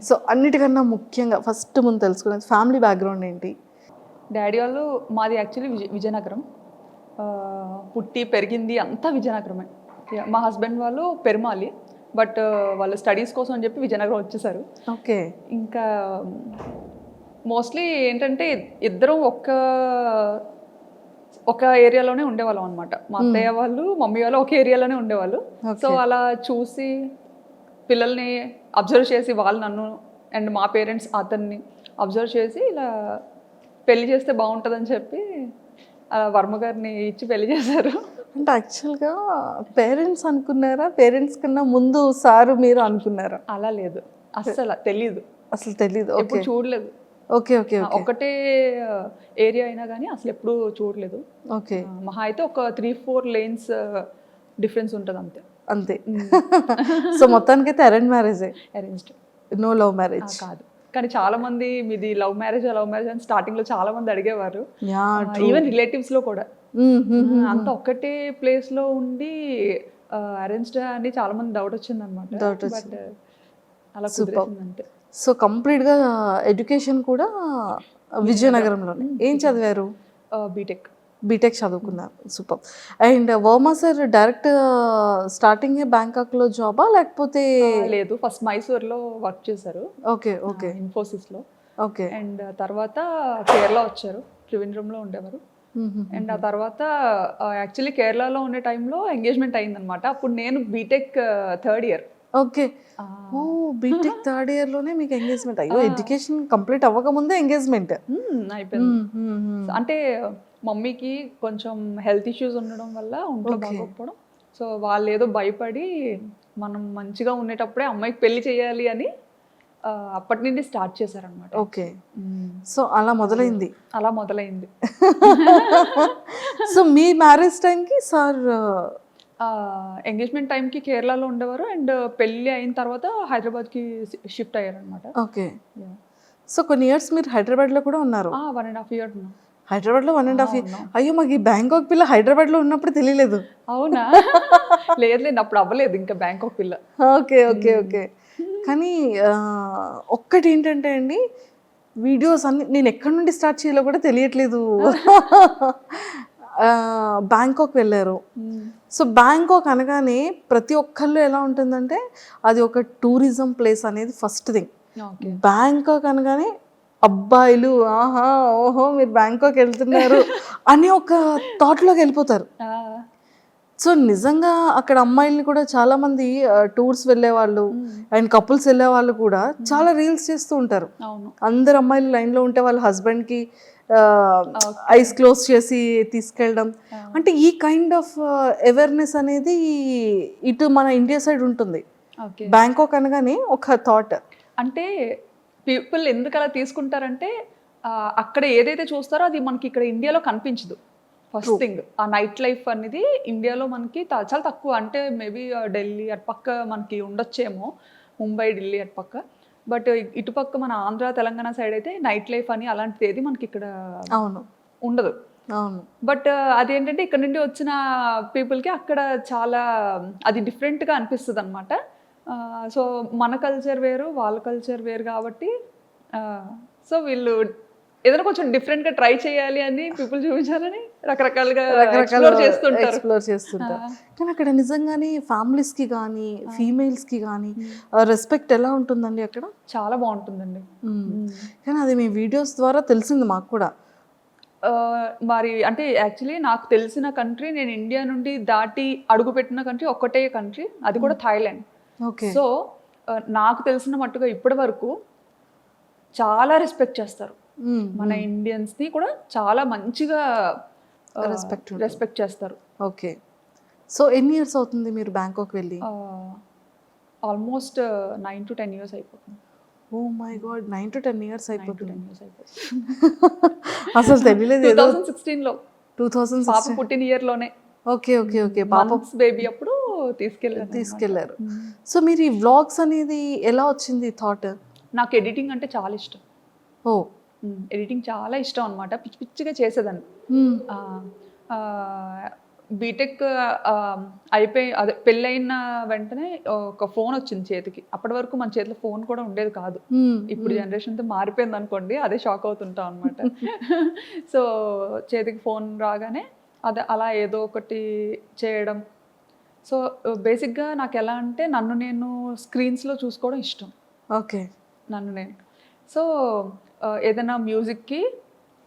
So అన్నిటికన్నా ముఖ్యంగా first ముందు తెలుసుకునేది ఫ్యామిలీ బ్యాక్గ్రౌండ్ ఏంటి? డాడీ వాళ్ళు మాది యాక్చువల్లీ విజయనగరం. పుట్టి పెరిగింది అంతా విజయనగరమే. మా హస్బెండ్ వాళ్ళు పెరుమాలి, బట్ వాళ్ళు స్టడీస్ కోసం అని చెప్పి విజయనగరం వచ్చేసారు. ఓకే. ఇంకా మోస్ట్లీ ఏంటంటే ఇద్దరం ఒక ఏరియాలోనే ఉండేవాళ్ళం అనమాట. మా అత్తయ్య వాళ్ళు మమ్మీ వాళ్ళు ఒక ఏరియాలోనే ఉండేవాళ్ళు. సో అలా చూసి పిల్లల్ని అబ్జర్వ్ చేసి వాళ్ళు నన్ను అండ్ మా పేరెంట్స్ అతన్ని అబ్జర్వ్ చేసి ఇలా పెళ్లి చేస్తే బాగుంటుందని చెప్పి వర్మ గారిని ఇచ్చి పెళ్లి చేశారు. అంటే యాక్చువల్గా పేరెంట్స్ అనుకున్నారా, పేరెంట్స్ కన్నా ముందు సారు మీరు అనుకున్నారా? అలా లేదు, అస్సలు తెలీదు, అసలు తెలీదు. ఎప్పుడు చూడలేదు. Okay okay. ఒకటే ఏరియా అయినా కానీ అసలు ఎప్పుడు చూడలేదు. ఓకే. మహా అయితే ఒక 3-4 lanes డిఫరెన్స్ ఉంటుంది అంతే. అంతే. సో మొత్తానికైతే అరేంజ్ మ్యారేజే? అరేంజ్డ్. No love marriage? కాదు, కానీ చాలా మంది మీది లవ్ మ్యారేజ్ అని స్టార్టింగ్ లో చాలా మంది అడిగేవారు. ఈవెన్ రిలేటివ్స్ లో కూడా అంత ఒక్కటే ప్లేస్ లో ఉండి అరేంజ్డ్ అని చాలా మంది డౌట్ వచ్చింది అనమాట. బట్ అలా కుదిరేసింది అంతే. సో కంప్లీట్గా ఎడ్యుకేషన్ కూడా విజయనగరంలోనే. ఏం చదివారు? బీటెక్ చదువుకున్నారు. Super. And Varma sir direct starting బ్యాంకాక్లో జాబా లేకపోతే? లేదు, ఫస్ట్ మైసూర్లో వర్క్ చేశారు. Okay okay. ఇన్ఫోసిస్లో. ఓకే. అండ్ తర్వాత కేరళ వచ్చారు, త్రివేంద్రంలో ఉండేవారు. అండ్ ఆ తర్వాత యాక్చువల్లీ కేరళలో ఉండే టైంలో ఎంగేజ్మెంట్ అయిందనమాట. అప్పుడు నేను బీటెక్ 3rd year. ఓకే. ఓ బీటెక్ 3rd year లోనే మీకు ఎంగేజ్మెంట్? అయ్యో, ఎడ్యుకేషన్ కంప్లీట్ అవ్వకముందే ఎంగేజ్మెంట్ అయిపోయింది. అంటే మమ్మీకి కొంచెం హెల్త్ ఇష్యూస్ ఉండడం వల్ల ఒంట్లో బాగోకపోవడం, సో వాళ్ళు ఏదో భయపడి మనం మంచిగా ఉండేటప్పుడే అమ్మాయికి పెళ్లి చేయాలి అని అప్పటి నుండి స్టార్ట్ చేశారనమాట. ఓకే. సో అలా మొదలైంది. సో మీ మ్యారేజ్ టైంకి సార్ ఎంగేజ్మెంట్ టైంకి కేరళలో ఉండేవారు అండ్ పెళ్ళి అయిన తర్వాత హైదరాబాద్కి షిఫ్ట్ అయ్యారనమాట. ఓకే. సో కొన్ని ఇయర్స్ మీరు హైదరాబాద్లో కూడా ఉన్నారు? 1.5 years ఉన్నాం హైదరాబాద్లో. 1.5 years? అయ్యో, మాకు ఈ బ్యాంకాక్ పిల్ల హైదరాబాద్లో ఉన్నప్పుడు తెలియలేదు. అవునా? లేదు, అప్పుడు అవ్వలేదు ఇంకా బ్యాంకాక్ పిల్ల. Okay okay okay. కానీ ఒక్కటి ఏంటంటే అండి, వీడియోస్ అన్ని నేను ఎక్కడి నుండి స్టార్ట్ చేయాలో కూడా తెలియట్లేదు. బ్యాంకాక్ వెళ్ళారు. సో బ్యాంకాక్ అనగానే ప్రతి ఒక్కళ్ళు ఎలా ఉంటుందంటే అది ఒక టూరిజం ప్లేస్ అనేది ఫస్ట్ థింగ్. బ్యాంకాక్ అనగానే అబ్బాయిలు ఆహా ఓహో మీరు బ్యాంకాక్ వెళ్తున్నారు అనే ఒక థాట్లోకి వెళ్ళిపోతారు. సో నిజంగా అక్కడ అమ్మాయిల్ని కూడా చాలా మంది టూర్స్ వెళ్ళే వాళ్ళు అండ్ కపుల్స్ వెళ్ళే వాళ్ళు కూడా చాలా రీల్స్ చేస్తూ ఉంటారు. అందరు అమ్మాయిలు లైన్లో ఉంటే వాళ్ళ హస్బెండ్కి ఐస్ క్లోజ్ చేసి తీసుకెళ్ళడం. అంటే ఈ కైండ్ ఆఫ్ అవేర్నెస్ అనేది ఇటు మన ఇండియా సైడ్ ఉంటుంది. బ్యాంకాక్ అనగానే ఒక థాట్. అంటే పీపుల్ ఎందుకు అలా తీసుకుంటారంటే అక్కడ ఏదైతే చూస్తారో అది మనకి ఇక్కడ ఇండియాలో కనిపించదు. ఫస్ట్ థింగ్, ఆ నైట్ లైఫ్ అనేది ఇండియాలో మనకి చాలా తక్కువ. అంటే మేబీ ఢిల్లీ అటు పక్క మనకి ఉండొచ్చేమో, ముంబై ఢిల్లీ అటు పక్క. బట్ ఇటుపక్క మన ఆంధ్ర తెలంగాణ సైడ్ అయితే నైట్ లైఫ్ అని అలాంటిది ఏది మనకి ఇక్కడ ఉండదు. బట్ అదేంటంటే ఇక్కడ నుండి వచ్చిన పీపుల్కి అక్కడ చాలా అది డిఫరెంట్గా అనిపిస్తుంది అనమాట. సో మన కల్చర్ వేరు, వాళ్ళ కల్చర్ వేరు కాబట్టి సో వీళ్ళు ఏదైనా కొంచెం డిఫరెంట్గా ట్రై చేయాలి అని పీపుల్ చూపించాలని రకరకాలుగా ఎక్స్ప్లోర్ చేస్తుంటారు. కానీ అక్కడ నిజంగానే ఫ్యామిలీస్కి కానీ ఫీమేల్స్కి కానీ రెస్పెక్ట్ ఎలా ఉంటుందండి అక్కడ? చాలా బాగుంటుందండి. కానీ అది మీ వీడియోస్ ద్వారా తెలిసింది మాకు కూడా. మరి అంటే యాక్చువల్లీ నాకు తెలిసిన కంట్రీ, నేను ఇండియా నుండి దాటి అడుగుపెట్టిన కంట్రీ ఒక్కటే కంట్రీ, అది కూడా థాయిలాండ్. సో నాకు తెలిసిన మట్టుగా ఇప్పటి వరకు చాలా రెస్పెక్ట్ చేస్తారు. మన ఇండియన్స్ని కూడా చాలా మంచిగా రెస్పెక్ట్ చేస్తారు. ఓకే. సో ఎన్ని ఇయర్స్ అవుతుంది మీరు బ్యాంకాక్ వెళ్ళి? ఆల్మోస్ట్ 9 to 10 years అయిపోతుంది. Oh my God, 9 to 10 years అయిపోతుంది. అసలు తెలియలేదు. 2016లో పాప పుట్టిన ఇయర్లోనే. Okay okay okay. పాప బేబీ అప్పుడు తీసుకెళ్లారు. సో మీరు ఈ వ్లాగ్స్ అనేది ఎలా వచ్చింది థాట్? నాకు ఎడిటింగ్ అంటే చాలా ఇష్టం. ఎడిటింగ్ చాలా ఇష్టం అనమాట. పిచ్చి పిచ్చిగా చేసేదాన్ని. బీటెక్ అయిపోయి అదే పెళ్ళైన వెంటనే ఒక ఫోన్ వచ్చింది చేతికి. అప్పటి వరకు మన చేతిలో ఫోన్ కూడా ఉండేది కాదు. ఇప్పుడు జనరేషన్తో మారిపోయింది అనుకోండి, అదే షాక్ అవుతుంటాం అనమాట. సో చేతికి ఫోన్ రాగానే అదే అలా ఏదో ఒకటి చేయడం. సో బేసిక్గా నాకు ఎలా అంటే నన్ను నేను స్క్రీన్స్లో చూసుకోవడం ఇష్టం. ఓకే. నన్ను నేను సో ఏదైనా మ్యూజిక్కి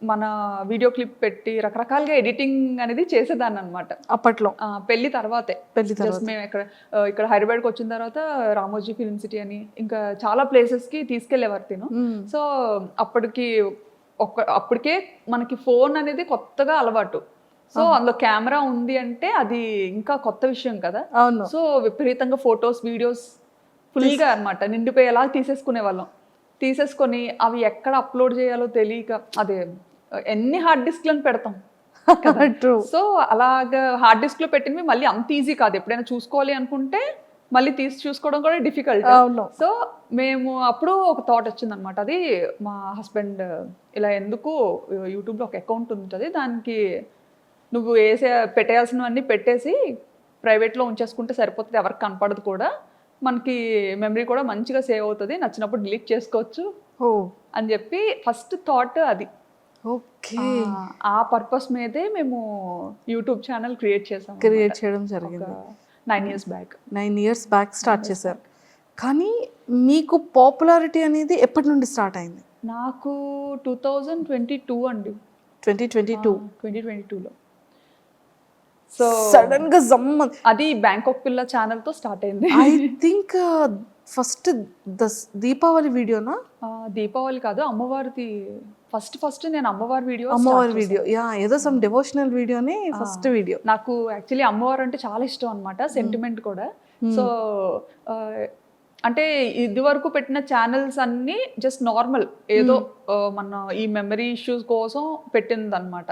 మన వీడియో క్లిప్ పెట్టి రకరకాలుగా ఎడిటింగ్ అనేది చేసేదాన్ని అనమాట అప్పట్లో. పెళ్లి తర్వాతే. పెళ్లి తర్వాత. జస్ట్ మేము ఇక్కడ హైదరాబాద్కి వచ్చిన తర్వాత రామోజీ ఫిల్మ్ సిటీ అని ఇంకా చాలా ప్లేసెస్కి తీసుకెళ్లేవారు తిను. సో అప్పటికే మనకి ఫోన్ అనేది కొత్తగా అలవాటు. సో అందులో కెమెరా ఉంది అంటే అది ఇంకా కొత్త విషయం కదా. అవును. సో విపరీతంగా ఫొటోస్ వీడియోస్ ఫుల్గా అనమాట నిండిపోయేలా తీసేసుకునే వాళ్ళం. తీసేసుకొని అవి ఎక్కడ అప్లోడ్ చేయాలో తెలియక అదే ఎన్ని హార్డ్ డిస్క్లను పెడతాం. ట్రూ. సో అలాగా హార్డ్ డిస్క్లో పెట్టినవి మళ్ళీ అంత ఈజీ కాదు. ఎప్పుడైనా చూసుకోవాలి అనుకుంటే మళ్ళీ తీసి చూసుకోవడం కూడా డిఫికల్ట్. అవును. సో మేము అప్పుడు ఒక థాట్ వచ్చిందనమాట. అది మా హస్బెండ్ ఇలా ఎందుకు యూట్యూబ్లో ఒక అకౌంట్ ఉంటుంది, దానికి నువ్వు పెట్టేయాల్సినవన్నీ పెట్టేసి ప్రైవేట్లో ఉంచేసుకుంటే సరిపోతుంది, ఎవరికి కనపడదు కూడా, మనకి మెమరీ కూడా మంచిగా సేవ్ అవుతుంది, నచ్చినప్పుడు డిలీట్ చేసుకోవచ్చు అని చెప్పి ఫస్ట్ థాట్ అది. ఓకే. ఆ పర్పస్ మీదే మేము యూట్యూబ్ ఛానల్ క్రియేట్ చేయడం జరిగింది. 9 years back. 9 years back start చేశారు. కానీ మీకు పాపులారిటీ అనేది ఎప్పటి నుండి స్టార్ట్ అయింది? నాకు 2022 అండి. 2022లో. సో సడన్ గా అది బ్యాంకాక్ పిల్ల ఛానల్తో స్టార్ట్ అయింది. ఐ థింక్ ఫస్ట్ దీపావళి వీడియోనా? దీపావళి కాదు, అమ్మవారిది. ఫస్ట్ నేను అమ్మవారి వీడియో యా, ఏదో సమ్ డివోషనల్ వీడియోని ఫస్ట్ వీడియో. నాకు యాక్చువల్లీ అమ్మవారు అంటే చాలా ఇష్టం అనమాట, సెంటిమెంట్ కూడా. సో అంటే ఇది వరకు పెట్టిన ఛానల్స్ అన్నీ జస్ట్ నార్మల్ ఏదో మన ఈ మెమరీ ఇష్యూస్ కోసం పెట్టింది అనమాట.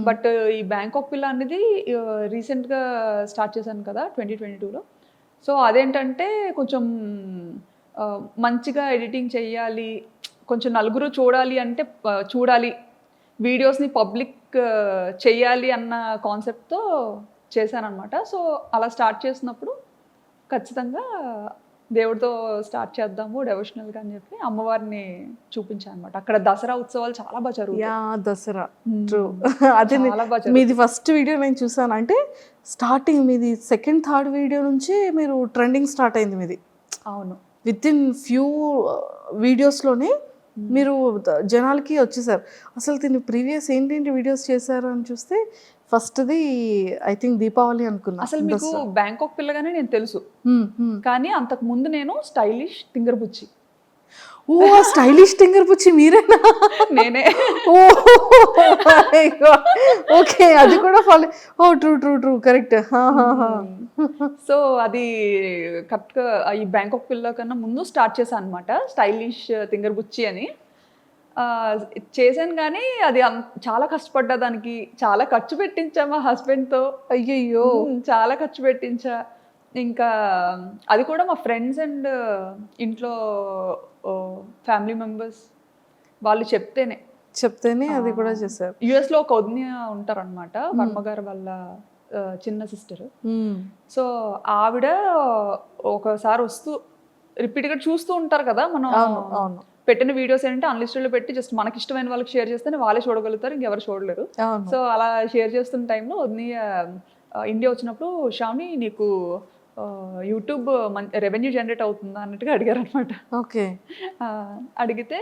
బట్ ఈ బ్యాంకాక్ పిల్ల అనేది రీసెంట్గా స్టార్ట్ చేశాను కదా 2022లో. సో అదేంటంటే కొంచెం మంచిగా ఎడిటింగ్ చెయ్యాలి, కొంచెం నలుగురు చూడాలి అంటే చూడాలి, వీడియోస్ని పబ్లిక్ చెయ్యాలి అన్న కాన్సెప్ట్తో చేశానమాట. సో అలా స్టార్ట్ చేసినప్పుడు ఖచ్చితంగా దేవుడితో స్టార్ట్ చేద్దాము డెవోషనల్గా అని చెప్పి అమ్మవారిని చూపించాను అనమాట. అక్కడ దసరా ఉత్సవాలు చాలా బాగా జరుగుతాయి. యా, దసరా. ట్రూ. అదే మీది ఫస్ట్ వీడియో నేను చూసాను. అంటే స్టార్టింగ్ మీది సెకండ్ థర్డ్ వీడియో నుంచి మీరు ట్రెండింగ్ స్టార్ట్ అయింది మీది. అవును. విత్ ఇన్ ఫ్యూ వీడియోస్లోనే మీరు జనాలకి వచ్చేసారు. అసలు దీన్ని ప్రీవియస్ ఏంటేంటి వీడియోస్ చేశారు అని చూస్తే ఫస్ట్ది ఐ థింక్ దీపావళి అనుకున్నా. అసలు మీకు బ్యాంకాక్ పిల్లగానే నేను తెలుసు, కానీ అంతకు ముందు నేను స్టైలిష్ తింగర్ బుచ్చి. ఓ, స్టైలిష్ తింగర్ బుచ్చి మీరేనా? నేనే. ఓకే, అది కూడా follow. Oh true true true, correct. So అది కరెక్ట్గా ఈ బ్యాంకాక్ పిల్ల కన్నా ముందు స్టార్ట్ చేశాను అనమాట, స్టైలిష్ తింగర్ బుచ్చి అని చేశాను. కానీ అది చాలా కష్టపడ్డా, దానికి చాలా ఖర్చు పెట్టించా మా హస్బెండ్తో. అయ్యయ్యో, చాలా ఖర్చు పెట్టించా. ఇంకా అది కూడా మా ఫ్రెండ్స్ అండ్ ఇంట్లో ఫ్యామిలీ మెంబర్స్ వాళ్ళు చెప్తేనే అది కూడా చేశారు. యుఎస్లో ఒక వదిన ఉంటారనమాట, వర్మగారు వాళ్ళ చిన్న సిస్టర్. సో ఆవిడ ఒకసారి వస్తూ రిపీట్గా చూస్తూ ఉంటారు కదా, మనం పెట్టిన వీడియోస్ ఏంటంటే అన్లిస్టెడ్లో పెట్టి జస్ట్ మనకి ఇష్టమైన వాళ్ళకి షేర్ చేస్తేనే వాళ్ళే చూడగలుగుతారు, ఇంకెవరు చూడలేరు. సో అలా షేర్ చేస్తున్న టైంలో వదిన ఇండియా వచ్చినప్పుడు శ్రావణి నీకు యూట్యూబ్ రెవెన్యూ జనరేట్ అవుతుందా అన్నట్టుగా అడిగారు అనమాట. ఓకే. అడిగితే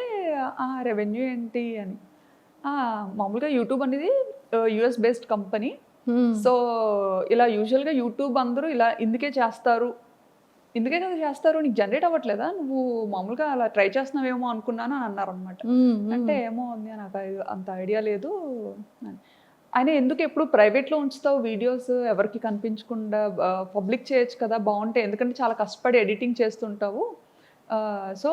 రెవెన్యూ ఏంటి అని, మామూలుగా యూట్యూబ్ అనేది యుఎస్ బేస్డ్ కంపెనీ. సో ఇలా యూజువల్గా యూట్యూబ్ అందరూ ఇలా ఇందుకే కదా చేస్తారు, నీకు జనరేట్ అవ్వట్లేదా, నువ్వు మామూలుగా అలా ట్రై చేస్తున్నావేమో అనుకున్నాను అని అన్నారనమాట. అంటే ఏమో నాకు అంత ఐడియా లేదు. ఆయన ఎందుకు ఎప్పుడు ప్రైవేట్లో ఉంచుతావు వీడియోస్, ఎవరికి కనిపించకుండా పబ్లిక్ చేయొచ్చు కదా, బాగుంటాయి, ఎందుకంటే చాలా కష్టపడి ఎడిటింగ్ చేస్తుంటావు, సో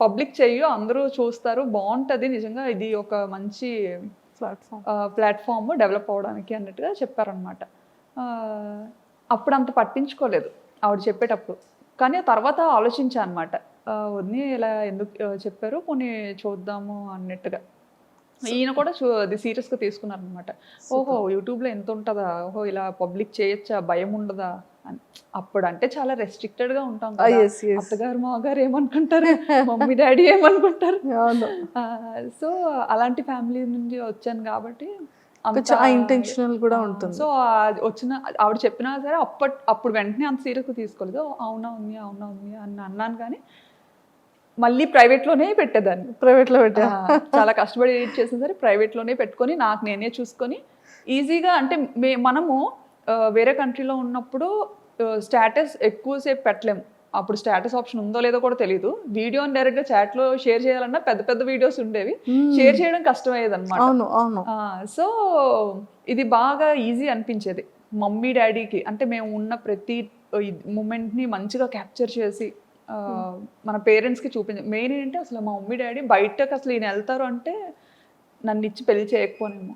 పబ్లిక్ చెయ్యు, అందరూ చూస్తారు, బాగుంటుంది, నిజంగా ఇది ఒక మంచి ప్లాట్ఫామ్ డెవలప్ అవ్వడానికి అన్నట్టుగా చెప్పారనమాట. అప్పుడు అంత పట్టించుకోలేదు ఆవిడ చెప్పేటప్పుడు, కానీ ఆ తర్వాత ఆలోచించా అనమాట, వదిని ఇలా ఎందుకు చెప్పారు, పోనీ చూద్దాము అన్నట్టుగా. ఈయన కూడా అది సీరియస్గా తీసుకున్నారు అనమాట. ఓహో యూట్యూబ్లో ఎంత ఉంటుందా, ఓహో ఇలా పబ్లిక్ చేయొచ్చా, భయం ఉండదా అని. అప్పుడు అంటే చాలా రెస్ట్రిక్టెడ్గా ఉంటాం కదా, yes, yes. అత్తగారు మామగారు ఏమనుకుంటారు, మమ్మీ డాడీ ఏమనుకుంటారు. అవును. సో అలాంటి ఫ్యామిలీ నుండి వచ్చాను కాబట్టి కొంచెం ఆ ఇంటెన్షనల్ కూడా ఉంటుంది. సో వచ్చిన ఆవిడ చెప్పినా సరే అప్పుడు వెంటనే అంత సీరియస్గా తీసుకోలేదు. "ఓ, అవునా ఉంది అవునా ఉంది అని అన్నాను, కానీ మళ్ళీ ప్రైవేట్లోనే పెట్టేదాన్ని. ప్రైవేట్లో పెట్టా. చాలా కష్టపడి ఎడిట్ చేసిన సరే ప్రైవేట్లోనే పెట్టుకొని నాకు నేనే చూసుకొని ఈజీగా అంటే మనము వేరే కంట్రీలో ఉన్నప్పుడు స్టేటస్ ఎక్కువసేపు పెట్టలేము. అప్పుడు స్టేటస్ ఆప్షన్ ఉందో లేదో కూడా తెలియదు. వీడియోని డైరెక్ట్గా చాట్లో షేర్ చేయాలన్నా పెద్ద పెద్ద వీడియోస్ ఉండేవి, షేర్ చేయడం కష్టమయ్యేది అనమాట. అవును, అవును. సో ఇది బాగా ఈజీ అనిపించేది మమ్మీ డాడీకి. అంటే మేము ఉన్న ప్రతి మూమెంట్ని మంచిగా క్యాప్చర్ చేసి మన పేరెంట్స్కి చూపించాం. మెయిన్ ఏంటంటే అసలు మా మమ్మీ డాడీ బయటకు అసలు ఈయన వెళ్తారు అంటే నన్ను ఇచ్చి పెళ్లి చేయకపోనేమో.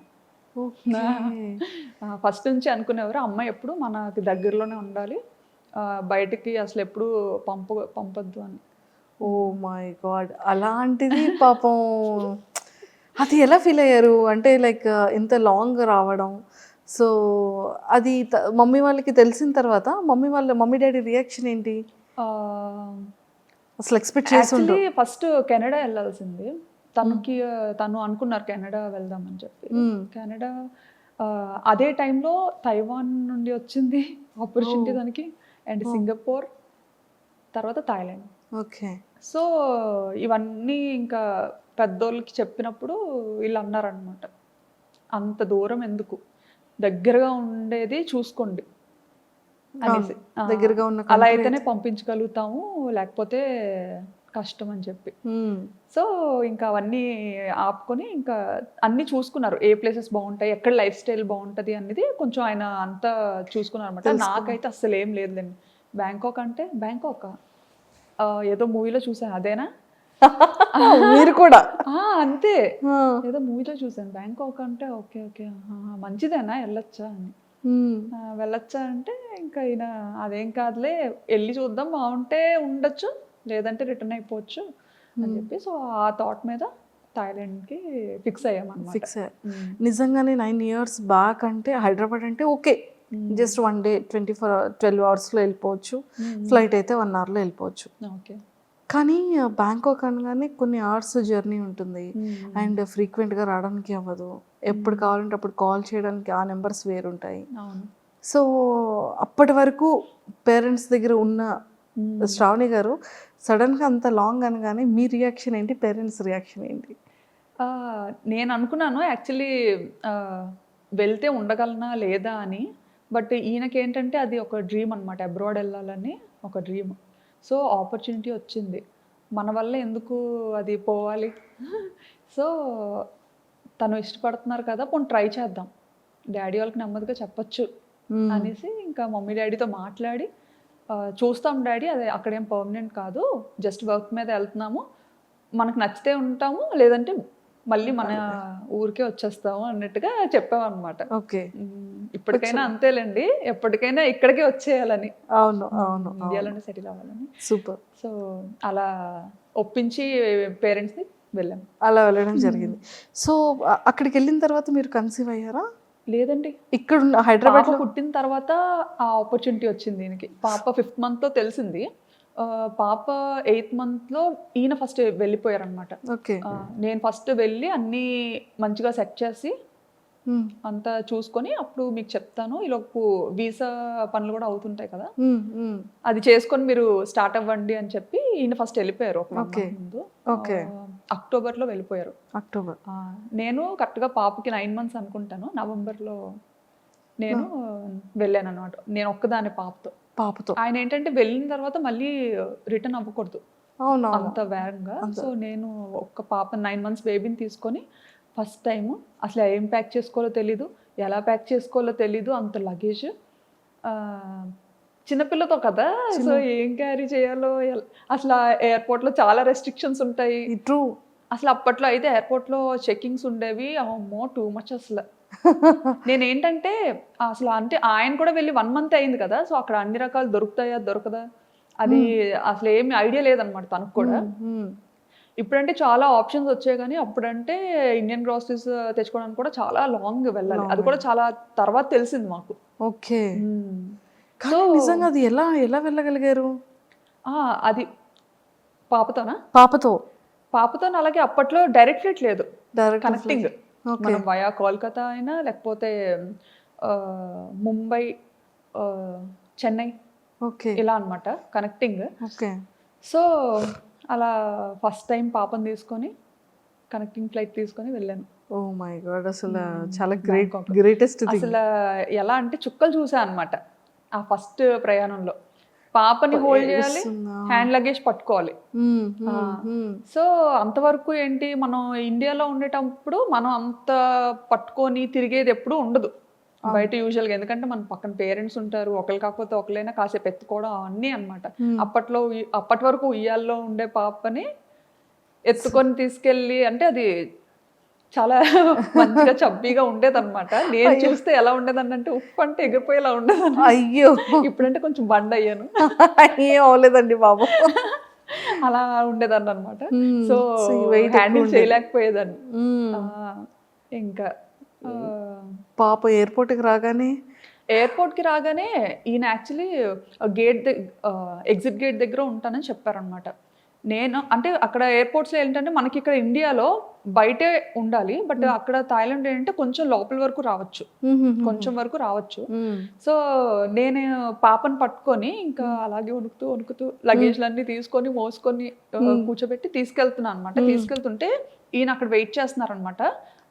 ఫస్ట్ నుంచి అనుకునేవారు అమ్మాయి ఎప్పుడు మనకి దగ్గరలోనే ఉండాలి, బయటికి అసలు ఎప్పుడు పంపొద్దు అని. ఓ మై గాడ్, అలాంటిది పాపం అది ఎలా ఫీల్ అయ్యారు? అంటే లైక్ ఇంత లాంగ్ రావడం, సో అది మమ్మీ వాళ్ళకి తెలిసిన తర్వాత మమ్మీ డాడీ రియాక్షన్ ఏంటి? అసలు ఎక్స్పెక్ట్ చేసి యాక్చువల్లీ ఫస్ట్ కెనడా వెళ్ళాల్సింది తను అనుకున్నారు కెనడా వెళ్దామని చెప్పి. కెనడా అదే టైంలో తైవాన్ నుండి వచ్చింది ఆపర్చునిటీ దానికి, అండ్ సింగపూర్, తర్వాత థాయిలాండ్. ఓకే. సో ఇవన్నీ ఇంకా పెద్దోళ్ళకి చెప్పినప్పుడు వీళ్ళు అన్నారనమాట, అంత దూరం ఎందుకు, దగ్గరగా ఉండేది చూసుకోండి అనేసి. దగ్గరగా ఉన్న అలా అయితేనే పంపించగలుగుతాము, లేకపోతే కష్టం అని చెప్పి. సో ఇంకా అవన్నీ ఆపుకొని ఇంకా అన్నీ చూసుకున్నారు, ఏ ప్లేసెస్ బాగుంటాయి, ఎక్కడ లైఫ్ స్టైల్ బాగుంటుంది అనేది కొంచెం ఆయన అంతా చూసుకున్నారు అనమాట. నాకైతే అస్సలు ఏం లేదులేండి. బ్యాంకాక్ అంటే బ్యాంకాక్ ఏదో మూవీలో చూసాను అదేనా మీరు కూడా? అంతే, ఏదో మూవీలో చూసాను బ్యాంకాక్ అంటే ఓకే ఓకే మంచిదేనా వెళ్ళొచ్చా అని. వెళ్ళొచ్చా అంటే ఇంకా ఈయన అదేం కాదులే వెళ్ళి చూద్దాం, బాగుంటే ఉండొచ్చు లేదంటే రిటర్న్ అయిపోవచ్చు అని చెప్పి, సో ఆ థాట్ మీద థాయిలాండ్కి ఫిక్స్ అయ్యామన్నమాట. ఫిక్స్ అయ్యారు. నిజంగానే 9 years బ్యాక్ అంటే హైదరాబాద్ అంటే ఓకే, జస్ట్ 1 day 12 hours-లో వెళ్ళిపోవచ్చు, ఫ్లైట్ అయితే 1 hour-లో వెళ్ళిపోవచ్చు. ఓకే. కానీ బ్యాంకాక్ అనగానే కొన్ని అవర్స్ జర్నీ ఉంటుంది, అండ్ ఫ్రీక్వెంట్గా రావడానికి అవ్వదు, ఎప్పుడు కావాలంటే అప్పుడు కాల్ చేయడానికి ఆ నెంబర్స్ వేరుంటాయి. సో అప్పటి వరకు పేరెంట్స్ దగ్గర ఉన్న శ్రావణి గారు సడన్గా అంత లాంగ్ అనగానే మీ రియాక్షన్ ఏంటి, పేరెంట్స్ రియాక్షన్ ఏంటి? నేను అనుకున్నాను యాక్చువల్లీ వెళ్తే ఉండగలనా లేదా అని, బట్ ఈయనకి ఏంటంటే అది ఒక డ్రీమ్ అనమాట, అబ్రాడ్ వెళ్ళాలని ఒక డ్రీమ్. సో ఆపర్చునిటీ వచ్చింది, మన వల్ల ఎందుకు అది పోవాలి, సో తను ఇష్టపడుతున్నారు కదా పోనీ ట్రై చేద్దాం, డాడీ వాళ్ళకి నెమ్మదిగా చెప్పచ్చు అనేసి ఇంకా మమ్మీ డాడీతో మాట్లాడి చూస్తాం డాడీ, అదే అక్కడేం పర్మనెంట్ కాదు, జస్ట్ వర్క్ మీద వెళ్తున్నాము, మనకు నచ్చితే ఉంటాము లేదంటే మళ్ళీ మన ఊరికే వచ్చేస్తాము అన్నట్టుగా చెప్పామన్నమాట. ఓకే. ఇప్పటికైనా అంతేలేండి, ఎప్పటికైనా ఇక్కడికే వచ్చేయాలని, అవును అవును, ఇండియాలోనే సెటిల్ అవ్వాలని. సూపర్. సో అలా ఒప్పించి పేరెంట్స్ని వెళ్ళాం. అలా వెళ్ళడం జరిగింది. సో అక్కడికి వెళ్ళిన తర్వాత మీరు కన్సీవ్ అయ్యారా? లేదండి, ఇక్కడ హైదరాబాద్ పుట్టిన తర్వాత ఆ ఆపర్చునిటీ వచ్చింది దీనికి. పాప 5th monthలో తెలిసింది, పాప 8th monthలో ఈయన ఫస్ట్ వెళ్ళిపోయారనమాట. ఓకే. నేను ఫస్ట్ వెళ్ళి అన్నీ మంచిగా సెట్ చేసి అంతా చూసుకొని అప్పుడు మీకు చెప్తాను, ఈలోపు వీసా పనులు కూడా అవుతుంటాయి కదా, అది చేసుకొని మీరు స్టార్ట్ అవ్వండి అని చెప్పి ఈయన ఫస్ట్ వెళ్ళిపోయారు ఒక ముందు. అక్టోబర్లో వెళ్ళిపోయారు. అక్టోబర్. నేను కరెక్ట్గా పాపకి 9 months అనుకుంటాను, నవంబర్లో నేను వెళ్ళాను అనమాట. నేను ఒక్కదాని పాపతో. ఆయన ఏంటంటే వెళ్ళిన తర్వాత మళ్ళీ రిటర్న్ అవ్వకూడదు అంత వేగంగా. సో నేను ఒక్క పాప 9 months బేబీని తీసుకొని ఫస్ట్ టైము అసలు ఏం ప్యాక్ చేసుకోవాలో తెలీదు, ఎలా ప్యాక్ చేసుకోవాలో తెలీదు, అంత లగేజ్, చిన్నపిల్లతో కదా, సో ఏం క్యారీ చేయాలో అసలు ఎయిర్పోర్ట్లో చాలా రెస్ట్రిక్షన్స్ ఉంటాయి. ట్రూ. అసలు అప్పట్లో అయితే ఎయిర్పోర్ట్లో చెక్కింగ్స్ ఉండేవి, అమ్మో టూ మచ్ అసలు. నేనేంటంటే అసలు అంటే ఆయన కూడా వెళ్ళి 1 month అయింది కదా, సో అక్కడ అన్ని రకాలు దొరుకుతాయా దొరకదా అది అసలు ఏమి ఐడియా లేదనమాట తనకు కూడా. ఇప్పుడంటే చాలా ఆప్షన్స్ వచ్చాయి కానీ అప్పుడంటే ఇండియన్ గ్రాసరీస్ తెచ్చుకోవడానికి కూడా చాలా లాంగ్ వెళ్ళాలి. అది కూడా చాలా తర్వాత తెలిసింది మాకు. ఓకే. మ్మ్. కానీ నిజంగా అది ఎలా ఎలా వెళ్ళగలిగారు ఆ, అది పాపతోనా పాపతో? పాపతో అలాగే అప్పట్లో డైరెక్ట్ ఫ్లైట్ లేదు, డైరెక్ట్ కనెక్టింగ్. ఓకే. మనం వయా కోల్కతా అయినా లేకపోతే ఆ, ముంబై, ఆ, చెన్నై ఓకే. ఇలా అన్నమాట కనెక్టింగ్. ఓకే. సో అలా ఫస్ట్ టైం పాపని తీసుకొని కనెక్టింగ్ ఫ్లైట్ తీసుకొని వెళ్ళాను. ఓ మై గాడ్, అసలు చాలా గ్రేట్, బ్యాంకాక్. Greatest thing. అసలు ఎలా అంటే చుక్కలు చూసా అనమాట ఆ ఫస్ట్ ప్రయాణంలో. పాపని హోల్డ్ చేయాలి, హ్యాండ్ లగేజ్ పట్టుకోవాలి. సో అంతవరకు ఏంటి, మనం ఇండియాలో ఉండేటప్పుడు మనం అంత పట్టుకొని తిరిగేది ఎప్పుడు ఉండదు బయట యూజువల్గా. ఎందుకంటే మన పక్కన పేరెంట్స్ ఉంటారు, ఒకరు కాకపోతే ఒకరైనా కాసేపు ఎత్తుకోవడం అన్నీ అనమాట. అప్పటి వరకు ఉయ్యాల్లో ఉండే పాపని ఎత్తుకొని తీసుకెళ్ళి, అంటే అది చాలా మంచిగా చబ్బీగా ఉండేదన్నమాట. నేను చూస్తే ఎలా ఉండేదని అంటే ఉప్పు అంటే ఎగిరిపోయేలా ఉండేదన్న. అయ్యో, ఇప్పుడంటే కొంచెం బండ్ అయ్యాను, ఏం అవ్వలేదండి బాబు. అలా ఉండేదాన్ని అనమాట. సో హ్యాండిల్ చేయలేకపోయేదాన్ని. ఇంకా పాప ఎయిర్పోర్ట్కి రాగానే ఎయిర్పోర్ట్కి రాగానే ఈయన యాక్చువల్లీ ఎగ్జిట్ గేట్ దగ్గర ఉంటానని చెప్పారనమాట. నేను అంటే అక్కడ ఎయిర్పోర్ట్స్లో ఏంటంటే మనకి ఇక్కడ ఇండియాలో బయటే ఉండాలి, బట్ అక్కడ థాయిలాండ్ ఏంటంటే కొంచెం లోపల వరకు రావచ్చు, కొంచెం వరకు రావచ్చు. సో నేను పాపను పట్టుకొని ఇంకా అలాగే వణుకుతూ వణుకుతూ లగేజ్లన్నీ తీసుకొని మోసుకొని కూర్చోబెట్టి తీసుకెళ్తున్నాను అనమాట. తీసుకెళ్తుంటే ఈయన అక్కడ వెయిట్ చేస్తున్నారనమాట.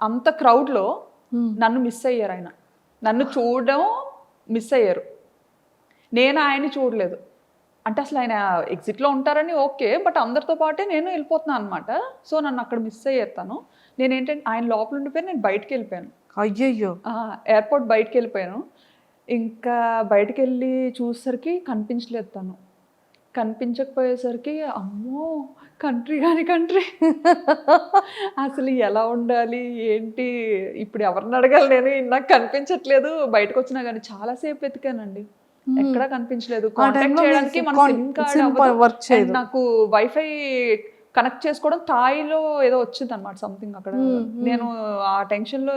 అంత క్రౌడ్లో నన్ను మిస్ అయ్యారు. ఆయన నన్ను చూడడం మిస్ అయ్యారు, నేను ఆయన్ని చూడలేదు. అంటే అసలు ఆయన ఎగ్జిట్లో ఉంటారని ఓకే, బట్ అందరితో పాటే నేను వెళ్ళిపోతున్నాను అనమాట. సో నన్ను అక్కడ మిస్ అయ్యారు తను. నేను ఏంటంటే ఆయన లోపల ఉండిపోయి నేను బయటకు వెళ్ళిపోయాను. అయ్యయ్యో, ఎయిర్పోర్ట్ బయటకు వెళ్ళిపోయాను. ఇంకా బయటకు వెళ్ళి చూసేసరికి కనిపించలేదు తను. కనిపించకపోయేసరికి అమ్మో కంట్రీ కాని కంట్రీ, అసలు ఎలా ఉండాలి ఏంటి, ఇప్పుడు ఎవరిని అడగాలి నేను, నాకు కనిపించట్లేదు. బయటకు వచ్చినా కానీ చాలాసేపు వెతికానండి, ఎక్కడా కనిపించలేదు. కాంటాక్ట్ చేయడానికి మన సిమ్ కార్డ్ వర్క్ చేయదు. నాకు వైఫై కనెక్ట్ చేసుకోవడం థాయిలో ఏదో వచ్చింది అనమాట సంథింగ్ అక్కడ. నేను ఆ టెన్షన్లో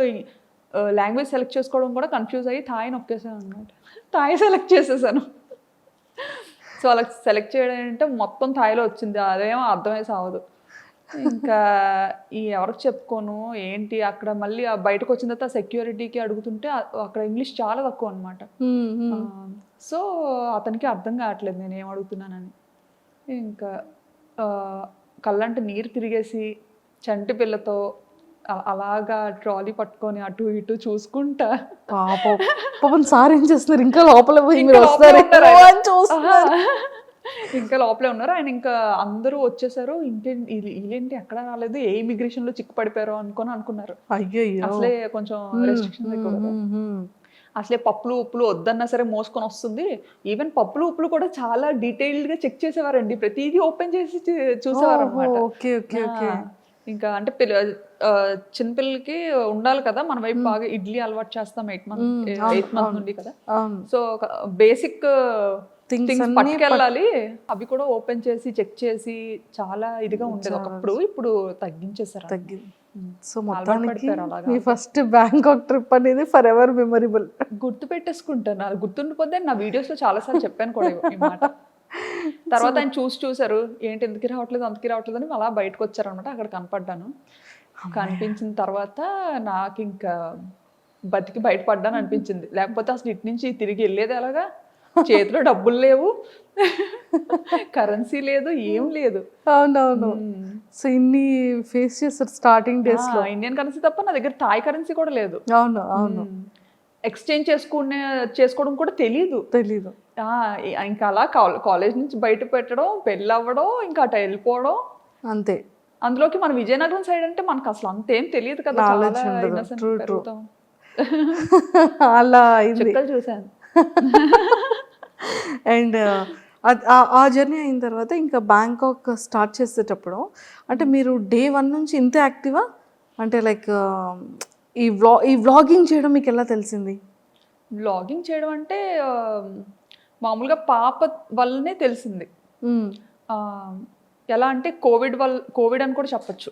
లాంగ్వేజ్ సెలెక్ట్ చేసుకోవడం కూడా కన్ఫ్యూజ్ అయ్యి థాయి నొక్కేసాను అనమాట. థాయి సెలెక్ట్ చేసేసాను. సో అలా సెలెక్ట్ చేయడం అంటే మొత్తం థాయిలో వచ్చింది, అదేమో అర్థమై సావదు. ఇంకా ఎవరికి చెప్పుకోను ఏంటి, అక్కడ మళ్ళీ బయటకు వచ్చిన తర్వాత సెక్యూరిటీకి అడుగుతుంటే అక్కడ ఇంగ్లీష్ చాలా తక్కువ అనమాట. సో అతనికి అర్థం కావట్లేదు నేను ఏం అడుగుతున్నానని. ఇంకా కళ్ళంటే నీరు తిరిగేసి చంటి పిల్లతో అలాగా ట్రాలీ పట్టుకొని అటు ఇటు చూసుకుంటా. పాపం సార్ ఏం చేస్తున్నారు, ఇంకా లోపల పోయి మీరు వస్తారు అని చూస్తున్నారు. ఇంకా లోపలే ఉన్నారు ఆయన. ఇంకా అందరూ వచ్చేసారు, వీళ్ళేంటి ఎక్కడ రాలేదు, ఏ ఇమిగ్రేషన్ లో చిక్కు పడిపోయారో అనుకున్నారు. అయ్యయ్యో, అసలే కొంచెం రెస్ట్రిక్షన్స్ ఎక్కువ కదా. అసలే పప్పులు ఉప్పులు వద్దన్నా సరే మోసుకొని వస్తుంది. ఈవెన్ పప్పులు ఉప్పులు కూడా చాలా డీటెయిల్డ్ గా చెక్ చేసేవారండి, ప్రతిదీ ఓపెన్ చేసి చూసేవారు అనమాట. ఇంకా అంటే చిన్నపిల్లలకి ఉండాలి కదా మన వైపు, బాగా ఇడ్లీ అలవాటు చేస్తాం 8 మంత్ నుండి కదా. సో బేసిక్ థింగ్స్ పట్టుకెళ్ళాలి, అవి కూడా ఓపెన్ చేసి చెక్ చేసి చాలా ఇదిగా ఉండేది ఒకప్పుడు. ఇప్పుడు తగ్గించేసారు. సో మొత్తానికి మీ ఫస్ట్ బ్యాంకాక్ ట్రిప్ అనేది ఫర్ ఎవర్ మెమరబుల్. గుర్తు పెట్టేసుకుంటాను, అది గుర్తుండిపోతే. నా వీడియోస్ లో చాలా సార్లు చెప్పాను కూడా ఈ మాట. తర్వాత ఆయన చూసారు, ఏంటి ఎందుకు రావట్లేదు అని అలా బయటకు వచ్చారనమాట. అక్కడ కనపడ్డాను. కనిపించిన తర్వాత నాకు ఇంకా బతికి బయటపడ్డాను అనిపించింది. లేకపోతే అసలు ఇటు నుంచి తిరిగి వెళ్ళేది ఎలాగా, చేతిలో డబ్బులు లేవు, కరెన్సీ లేదు, ఏం లేదు. అవునవును. సో ఇన్ని ఫేస్ చేస్తారు స్టార్టింగ్ డేస్ లో. ఇండియన్ కరెన్సీ తప్ప నా దగ్గర థాయ్ కరెన్సీ కూడా లేదు. అవును. ఎక్స్చేంజ్ చేసుకోవడం కూడా తెలీదు. ఇంకా అలా కాలేజ్ నుంచి బయట పెట్టడం, పెళ్ళి అవ్వడం, ఇంకా అటు వెళ్ళిపోవడం అంతే. అందులోకి మన విజయనగరం సైడ్ అంటే మనకు అసలు అంతేం తెలియదు కదా, అలా చూసాను. అండ్ ఆ జర్నీ అయిన తర్వాత ఇంకా బ్యాంకాక్ స్టార్ట్ చేసేటప్పుడు అంటే మీరు డే 1 నుంచి ఇంతే యాక్టివా? అంటే లైక్ ఈ వ్లాగింగ్ చేయడం మీకు ఎలా తెలిసింది? వ్లాగింగ్ చేయడం అంటే మామూలుగా పాప వల్లనే తెలిసింది. ఎలా అంటే కోవిడ్ అని కూడా చెప్పొచ్చు.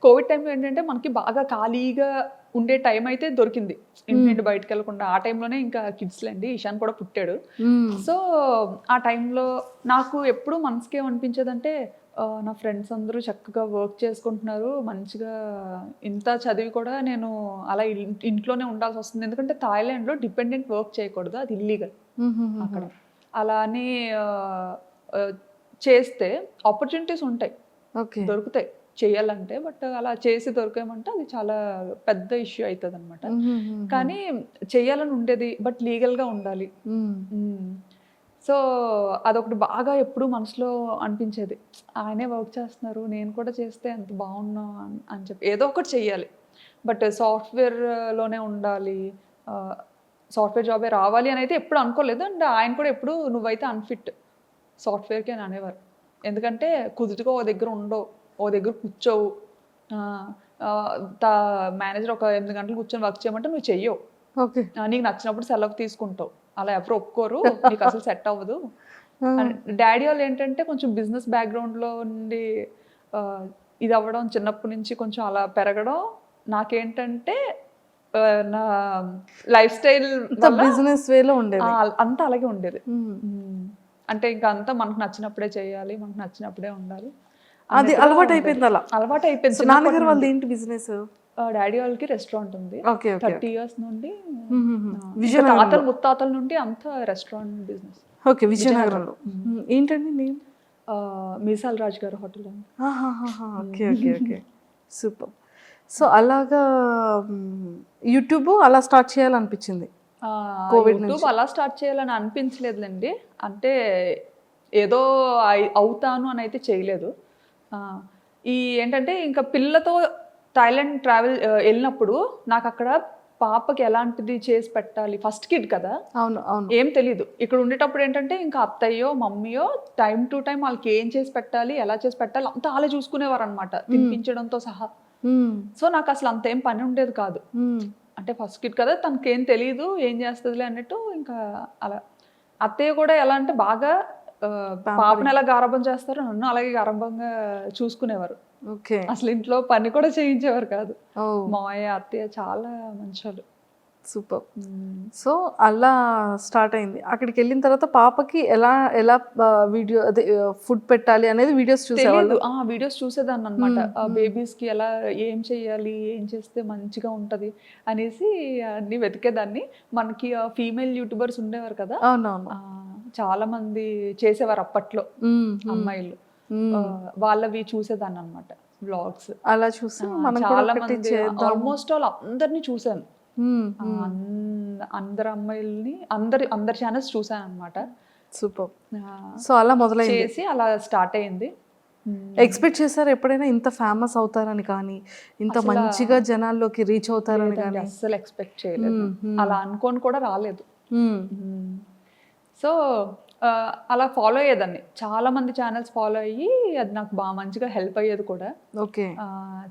కోవిడ్ టైంలో ఏంటంటే మనకి బాగా ఖాళీగా ఉండే టైం అయితే దొరికింది, ఇంటి నుండి బయటకు వెళ్ళకుండా. ఆ టైంలోనే ఇంకా కిడ్స్లేండి, ఇషాన్ కూడా పుట్టాడు. సో ఆ టైంలో నాకు ఎప్పుడు మనసుకి ఏమనిపించేదంటే నా ఫ్రెండ్స్ అందరూ చక్కగా వర్క్ చేసుకుంటున్నారు మంచిగా, ఇంత చదివి కూడా నేను అలా ఇంట్లోనే ఉండాల్సి వస్తుంది. ఎందుకంటే థాయిలాండ్లో డిపెండెంట్ వర్క్ చేయకూడదు, అది ఇల్లీగల్ అక్కడ. అలా అని చేస్తే ఆపర్చునిటీస్ ఉంటాయి, దొరుకుతాయి చేయాలంటే, బట్ అలా చేసి దొరికేమంటే అది చాలా పెద్ద ఇష్యూ అవుతుంది అనమాట. కానీ చేయాలని ఉండేది, బట్ లీగల్గా ఉండాలి. సో అదొకటి బాగా ఎప్పుడు మనసులో అనిపించేది, ఆయనే వర్క్ చేస్తున్నారు నేను కూడా చేస్తే ఎంత బాగున్నా అని చెప్పి ఏదో ఒకటి చెయ్యాలి. బట్ సాఫ్ట్వేర్లోనే ఉండాలి, సాఫ్ట్వేర్ జాబే రావాలి అని అయితే ఎప్పుడు అనుకోలేదు. అండ్ ఆయన కూడా ఎప్పుడు నువ్వైతే అన్ఫిట్ సాఫ్ట్వేర్కి అని అనేవారు. ఎందుకంటే కుదురుగా ఓ దగ్గర ఉండవు, ఓ దగ్గర కూర్చోవు, మేనేజర్ ఒక 8 గంటలు కూర్చొని వర్క్ చేయమంటే నువ్వు చెయ్యవు, నీకు నచ్చినప్పుడు సెలవు తీసుకుంటావు, అలా ఎవరు ఒప్పుకోరు, నీకు అసలు సెట్ అవ్వదు. డాడీ వాళ్ళు ఏంటంటే కొంచెం బిజినెస్ బ్యాక్గ్రౌండ్లో నుండి ఇది అవ్వడం, చిన్నప్పటి నుంచి కొంచెం అలా పెరగడం, నాకేంటంటే నా లైఫ్ స్టైల్ బిజినెస్ వేలో ఉండేది, అంతా అలాగే ఉండేది. అంటే ఇంకా అంతా మనకు నచ్చినప్పుడే చేయాలి, మనకు నచ్చినప్పుడే ఉండాలి, అది అలవాటు అయిపోయింది. అలా అలవాటు అయిపోయింది. నాన్నగారు వాళ్ళది ఏంటి బిజినెస్? డాడీ వాళ్ళకి రెస్టారెంట్ ఉంది, 30 years నుండి, తాతల ముత్తాతల నుండి అంతా రెస్టారెంట్ బిజినెస్. ఓకే, విజయనగరంలో. ఏంటండి నేమ్? మీసాల్ రాజ్ గారు hotel. Okay okay okay, super. So అలాగా యూట్యూబ్ అలా స్టార్ట్ చేయాలనిపించింది? యూట్యూబ్ అలా స్టార్ట్ చేయాలని అనిపించలేదులేండి, అంటే ఏదో అవుతాను అని అయితే చేయలేదు. ఈ ఏంటంటే ఇంకా పిల్లలతో థాయిలాండ్ ట్రావెల్ వెళ్ళినప్పుడు నాకు అక్కడ పాపకి ఎలాంటిది చేసి పెట్టాలి, ఫస్ట్ కిడ్ కదా, అవును అవును, ఏం తెలీదు. ఇక్కడ ఉండేటప్పుడు ఏంటంటే ఇంకా అత్తయ్యో మమ్మీయో టైం టు టైం వాళ్ళకి ఏం చేసి పెట్టాలి, ఎలా చేసి పెట్టాలి అంతా అలా చూసుకునేవారు అనమాట, తినిపించడంతో సహా. సో నాకు అసలు అంత ఏం పని ఉండేది కాదు, అంటే ఫస్ట్ కిడ్ కదా తనకేం తెలియదు, ఏం చేస్తుందిలే అన్నట్టు. ఇంకా అలా అత్తయ్య కూడా ఎలా అంటే బాగా పాపను ఎలా గారాబం చేస్తారో నన్ను అలాగే గారాబంగా చూసుకునేవారు. అసలు ఇంట్లో పని కూడా చేయించేవారు కాదు. మావయ్య అత్తయ్య చాలా మంచోళ్ళు. సూపర్. సో అలా స్టార్ట్ అయింది. అక్కడికి వెళ్ళిన తర్వాత పాపకి ఎలా ఎలా వీడియో అదే ఫుడ్ పెట్టాలి అనేది వీడియోస్ చూసేవాళ్ళు? వీడియోస్ చూసేదాన్ని అనమాట. బేబీస్కి ఎలా ఏం చేయాలి, ఏం చేస్తే మంచిగా ఉంటుంది అనేసి అన్ని వెతికేదాన్ని. మనకి ఫీమేల్ యూట్యూబర్స్ ఉండేవారు కదా, అవునవును, చాలా మంది చేసేవారు అప్పట్లో అమ్మాయిలు, వాళ్ళవి చూసేదాన్ని అనమాట వ్లాగ్స్. అలా చూసి చాలా మంది ఆల్మోస్ట్ ఆల్ అందరినీ చూసాను, అందరు అమ్మాయిల్ని అందరి ఛానల్స్ చూసాను అనమాట. సూపర్. సో అలా మొదలైంది, చేసి అలా స్టార్ట్ అయింది. ఎక్స్పెక్ట్ చేశారు ఎప్పుడైనా ఇంత ఫేమస్ అవుతారని కానీ, ఇంత మంచిగా జనాల్లోకి రీచ్ అవుతారని కానీ? అస్సలు ఎక్స్పెక్ట్ చేయలేదు, అలా అనుకోని కూడా రాలేదు. సో అలా ఫాలో అయ్యేదాన్ని, చాలా మంది ఛానల్స్ ఫాలో అయ్యి అది నాకు బాగా మంచిగా హెల్ప్ అయ్యేది కూడా. ఓకే,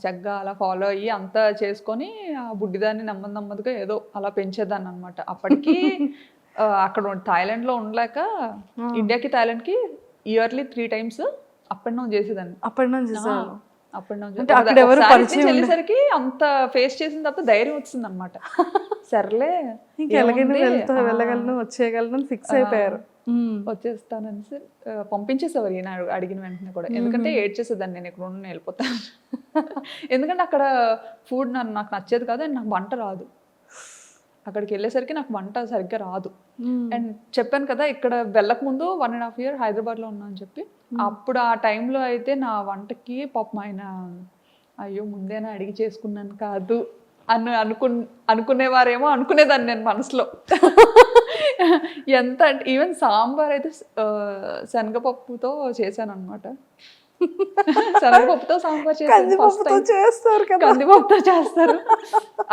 చక్కగా అలా ఫాలో అయ్యి అంతా చేసుకొని ఆ బుడ్డిదాన్ని నెమ్మదిగా ఏదో అలా పెంచేదాన్ని అనమాట. అప్పటికి అక్కడ థాయిలాండ్లో ఉండలేక ఇండియాకి థాయిలాండ్కి yearly 3 times up and down చేసేదాన్ని. అప్ అండ్ డౌన్ చేసేవాళ్ళు? అప్ అండ్ డౌన్ వెళ్ళేసరికి అంత ఫేస్ చేసిన తర్వాత ధైర్యం వచ్చింది అనమాట. సర్లే వెళ్ళగలను వచ్చేయగలను ఫిక్స్ అయిపోయారు. వచ్చేస్తానని పంపించేసేవారు ఈయన అడిగిన వెంటనే కూడా. ఎందుకంటే ఏడ్చేసేదాన్ని, నేను ఇక్కడ ఉండి వెళ్ళిపోతాను. ఎందుకంటే అక్కడ ఫుడ్ నాకు నచ్చేది కాదు, అండ్ నాకు వంట రాదు. అక్కడికి వెళ్ళేసరికి నాకు వంట సరిగ్గా రాదు. అండ్ చెప్పాను కదా ఇక్కడ వెళ్ళక ముందు 1.5 years హైదరాబాద్లో ఉన్నా అని చెప్పి. అప్పుడు ఆ టైంలో అయితే నా వంటకి పాపం ఆయన అయ్యో ముందేనా అడిగి చేసుకున్నాను కాదు అనుకునేవారేమో అనుకునేదాన్ని నేను మనసులో. ఎంత అంటే ఈవెన్ సాంబార్ అయితే శనగపప్పుతో చేశాను అనమాట. శనగపప్పుతో సాంబార్ చేస్తారు, కందిపప్పుతో చేస్తారు.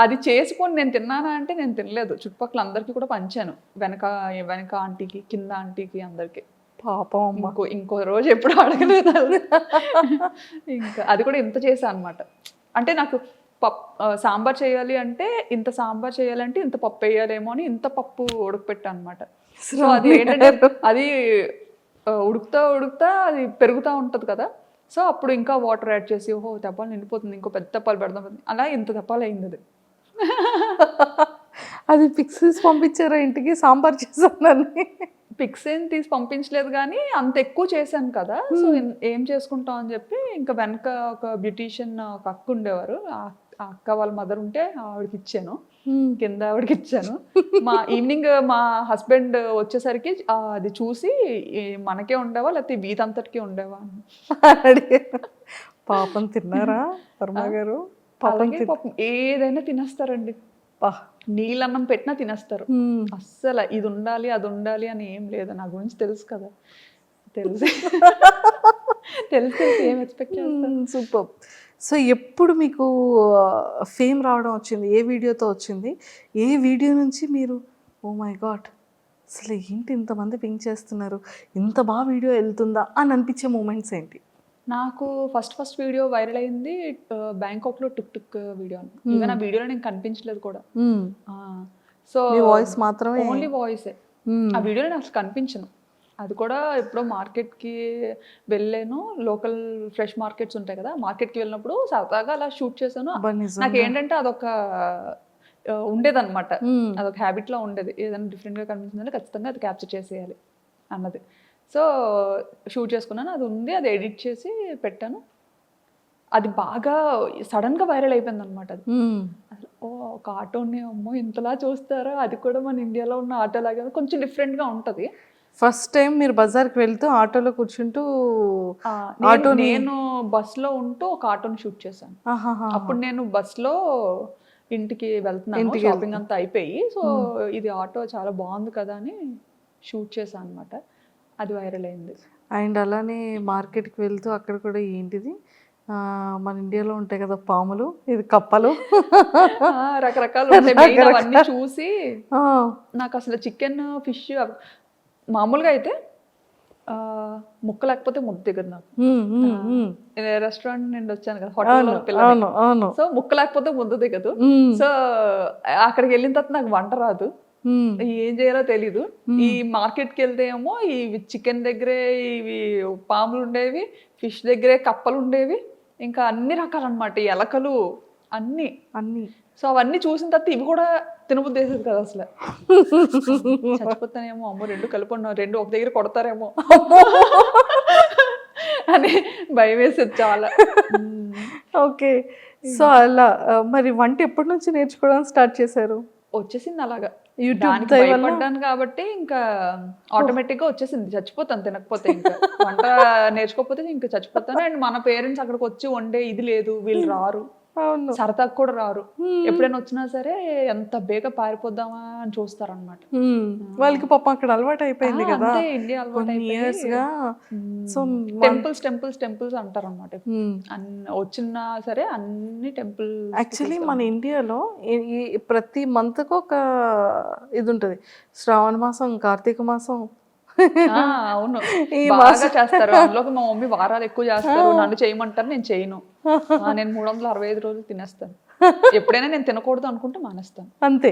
అది చేసుకొని నేను తిన్నానా అంటే నేను తినలేదు, చుట్టుపక్కల అందరికీ కూడా పంచాను, వెనక ఆంటీకి కింద ఆంటీకి అందరికి. పాపం ఇంకో రోజు ఎప్పుడు అడగలేదు. ఇంకా అది కూడా ఇంత చేశాను అనమాట. అంటే నాకు సాంబార్ చేయాలి అంటే ఇంత సాంబార్ చేయాలంటే ఇంత పప్పు వేయాలేమో అని ఇంత పప్పు ఉడకపెట్టాను అనమాట. సో అది ఏంటంటే అది ఉడుకుతా అది పెరుగుతూ ఉంటుంది కదా, సో అప్పుడు ఇంకా వాటర్ యాడ్ చేసి ఓహో తెప్పాలు నిండిపోతుంది, ఇంకో పెద్ద తెప్పాలు పెడదాం అలా ఇంత తెప్పాలు అయింది అది. అది పిక్స్ పంపించారా ఇంటికి సాంబార్ చేశానని? పిక్స్ ఏం తీసి పంపించలేదు కానీ అంత ఎక్కువ చేశాను కదా, సో ఏం చేసుకుంటాం అని చెప్పి ఇంకా వెనక ఒక బ్యూటీషియన్ ఒక అక్క ఉండేవారు, ఆ అక్క వాళ్ళ మదర్ ఉంటే ఆవిడకి ఇచ్చాను, కింద ఆవిడకి ఇచ్చాను. మా ఈవినింగ్ మా హస్బెండ్ వచ్చేసరికి అది చూసి మనకే ఉండేవా లేకపోతే వీధంతటికి ఉండేవా అని అడిగారు. పాపం తిన్నారా వర్మ గారు? అలాగే పాపం ఏదైనా తినేస్తారండి, నీళ్ళన్నం పెట్టినా తినేస్తారు. అస్సలు ఇది ఉండాలి అది ఉండాలి అని ఏం లేదు. నా గురించి తెలుసు కదా, తెలుసు తెలిసి ఏం ఎక్స్పెక్ట్ చేస్తాను. సూపర్. సో ఎప్పుడు మీకు ఫేమ్ రావడం వచ్చింది? ఏ వీడియోతో వచ్చింది? ఏ వీడియో నుంచి మీరు ఓ మై గాడ్ అసలు ఏంటి ఇంతమంది పింక్ చేస్తున్నారు, ఇంత బాగా వీడియో వెళ్తుందా అని అనిపించే మూమెంట్స్ ఏంటి? నాకు ఫస్ట్ వీడియో వైరల్ అయింది బ్యాంకాక్లో టుక్ టుక్ వీడియో. ఈవెన్ ఆ వీడియోలో నేను కనిపించలేదు కూడా. సో వాయిస్ మాత్రమే, ఓన్లీ వాయిసే. ఆ వీడియోలో నేను అసలు కనిపించను. అది కూడా ఎప్పుడో మార్కెట్కి వెళ్ళాను, లోకల్ ఫ్రెష్ మార్కెట్స్ ఉంటాయి కదా, మార్కెట్కి వెళ్ళినప్పుడు సరదాగా అలా షూట్ చేశాను. నాకు ఏంటంటే అదొక ఉండేదన్నమాట, అదొక హ్యాబిట్లో ఉండేది, ఏదైనా డిఫరెంట్గా కనిపించిందంటే ఖచ్చితంగా అది క్యాప్చర్ చేసేయాలి అన్నది. సో షూట్ చేసుకున్నాను, అది ఉంది, అది ఎడిట్ చేసి పెట్టాను. అది బాగా సడన్గా వైరల్ అయిపోయింది అనమాట. అది అసలు ఓ ఒక ఆటోని అమ్మో ఇంతలా చూస్తారా, అది కూడా మన ఇండియాలో ఉన్న ఆటో లాగా కొంచెం డిఫరెంట్గా ఉంటుంది. ఫస్ట్ టైం మీరు బజార్కి వెళ్తూ ఆటోలో కూర్చుంటూ నేను బస్లో ఉంటూ ఒక ఆటోని షూట్ చేశాను. అప్పుడు నేను బస్లో ఇంటికి వెళ్తున్నాను, షాపింగ్ అంతా అయిపోయి, సో ఇది ఆటో చాలా బాగుంది కదా అని షూట్ చేశాను అనమాట. అది వైరల్ అయింది. అండ్ అలానే మార్కెట్కి వెళ్తూ అక్కడ కూడా ఏంటిది మన ఇండియాలో ఉంటాయి కదా పాములు, ఇది కప్పలు, రకరకాలు అవన్నీ చూసి నాకు అసలు చికెన్ ఫిష్ మామూలుగా అయితే ముక్క లేకపోతే ముద్ద దిగదు నాకు. రెస్టారెంట్ నుండి వచ్చాను కదా, హోటల్లో పిల్లలు, సో ముక్క లేకపోతే ముద్ద దిగదు. సో అక్కడికి వెళ్ళిన తర్వాత నాకు వంట రాదు, ఏం చేయాలో తెలీదు. ఈ మార్కెట్కి వెళ్తే ఏమో ఈ చికెన్ దగ్గరే ఇవి పాములు ఉండేవి, ఫిష్ దగ్గరే కప్పలు ఉండేవి, ఇంకా అన్ని రకాలు అనమాట, ఎలకలు అన్ని. సో అవన్నీ చూసిన తర్వాత ఇవి కూడా తినబుద్ధి వేసేది కదా అసలు. చచ్చిపోతానేమో, అమ్మో రెండు కలిపి ఉన్నా, రెండు ఒక దగ్గర కొడతారేమో అని భయం వేసేది చాలా. ఓకే. సో అలా మరి వంట ఎప్పటి నుంచి నేర్చుకోవడం స్టార్ట్ చేశారు? వచ్చేసింది అలాగా, యూట్యూబ్ భయపడ్డాను కాబట్టి ఇంకా ఆటోమేటిక్గా వచ్చేసింది. చచ్చిపోతాను తినకపోతే, ఇంకా వంట నేర్చుకోకపోతే ఇంకా చచ్చిపోతాను. అండ్ మన పేరెంట్స్ అక్కడికి వచ్చి వండే ఇది లేదు, వీళ్ళు రారు, సరదాకు కూడా రారు. ఎప్పుడైనా వచ్చినా సరే ఎంత బేగా పారిపోద్దామా అని చూస్తారనమాట. వాళ్ళకి పాపం అక్కడ అలవాటు అయిపోయింది కదా, ఇండియా అలవాటు ఇయర్స్ గా. సో టెంపుల్స్ అంటారు అనమాట. వచ్చినా సరే అన్ని టెంపుల్. యాక్చువల్లీ మన ఇండియాలో ప్రతి మంత్ కు ఒక ఇది ఉంటుంది, శ్రావణ మాసం, కార్తీక మాసం. అవును, బాగా చేస్తారు. అందులోకి మా మమ్మీ వారాలు ఎక్కువ చేస్తారు, నన్ను చేయమంటారు, నేను చేయను. నేను 365 రోజులు తినేస్తాను. ఎప్పుడైనా నేను తినకూడదు అనుకుంటే మానేస్తాను, అంతే.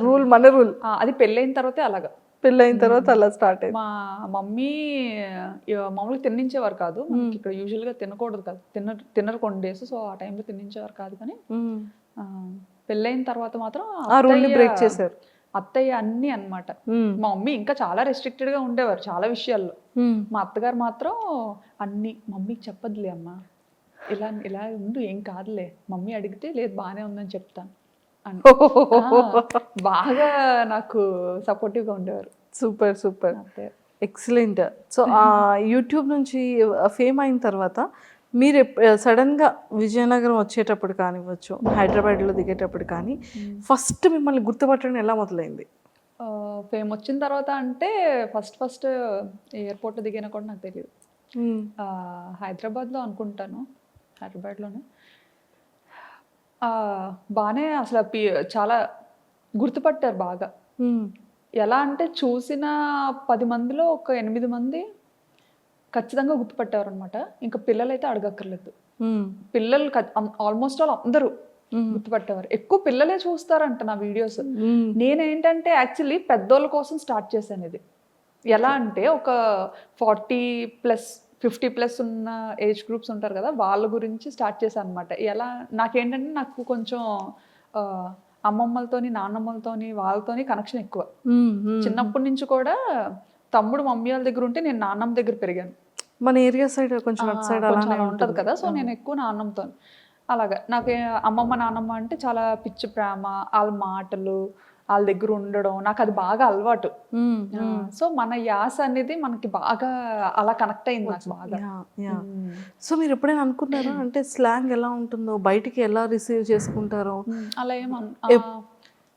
రూల్, మన రూల్. అది పెళ్ళైన తర్వాతే అలాగా, పెళ్ళైన తర్వాత అలా స్టార్ట్ అయింది. మా మమ్మీ మామూలుగా తిన్నించేవారు కాదు, ఇక్కడ యూజువల్గా తినకూడదు కదా, తినరు కొన్ని డేస్, సో ఆ టైంలో తిన్నించేవారు కాదు. కానీ పెళ్ళైన తర్వాత మాత్రం బ్రేక్ చేశారు అత్తయ్య అన్ని అన్నమాట. మా మమ్మీ ఇంకా చాలా రెస్ట్రిక్టెడ్ గా ఉండేవారు చాలా విషయాల్లో. మా అత్తగారు మాత్రం అన్ని, మమ్మీకి చెప్పదులే అమ్మా, ఇలా ఇలా ఉండు, ఏం కాదులే, మమ్మీ అడిగితే లేదు బాగానే ఉందని చెప్తాను అని బాగా నాకు సపోర్టివ్ గా ఉండేవారు. Super super, excellent. So YouTube నుంచి ఫేమ్ అయిన తర్వాత మీరు సడన్గా విజయనగరం వచ్చేటప్పుడు కానివ్వచ్చు, హైదరాబాద్లో దిగేటప్పుడు కానీ ఫస్ట్ మిమ్మల్ని గుర్తుపట్టడం ఎలా మొదలైంది? ఫేమ్ వచ్చిన తర్వాత అంటే ఫస్ట్ ఎయిర్పోర్ట్లో దిగినా కూడా నాకు తెలియదు. హైదరాబాద్లో అనుకుంటాను, హైదరాబాద్లోనే బాగానే అసలు చాలా గుర్తుపట్టారు బాగా. ఎలా అంటే చూసిన 10 మందిలో ఒక 8 మంది ఖచ్చితంగా గుర్తుపట్టారు అనమాట. ఇంకా పిల్లలు అయితే అడగక్కర్లేదు, పిల్లలు ఆల్మోస్ట్ ఆల్ అందరూ గుర్తుపట్టేవారు. ఎక్కువ పిల్లలే చూస్తారంట నా వీడియోస్. నేనేంటంటే యాక్చువల్లీ పెద్దోళ్ళ కోసం స్టార్ట్ చేశాను ఇది. ఎలా అంటే ఒక 40+ 50+ ఉన్న ఏజ్ గ్రూప్స్ ఉంటారు కదా, వాళ్ళ గురించి స్టార్ట్ చేశాను అనమాట. ఎలా నాకేంటంటే నాకు కొంచెం అమ్మమ్మలతోని, నాన్నమ్మలతోని, వాళ్ళతోని కనెక్షన్ ఎక్కువ. చిన్నప్పటి నుంచి కూడా తమ్ముడు మమ్మీ వాళ్ళ దగ్గర ఉంటే నేను నాన్నమ్మ దగ్గర పెరిగాను. మన ఏరియా సైడ్ కొంచెం అటు సైడ్ కొంచెం అలానే అలా ఉంటది కదా, సో నేను ఎక్కువ నాన్నమ్మతో. అలాగా నాకు అమ్మమ్మ నాన్నమ్మ అంటే చాలా పిచ్చి ప్రేమ, వాళ్ళ మాటలు, వాళ్ళ దగ్గర ఉండడం నాకు అది బాగా అలవాటు. సో మన యాస అనేది మనకి బాగా అలా కనెక్ట్ అయింది నాకు బాగా. సో మీరు ఎప్పుడైనా అనుకున్నారా అంటే స్లాంగ్ ఎలా ఉంటుందో, బయటికి ఎలా రిసీవ్ చేసుకుంటారో? అలా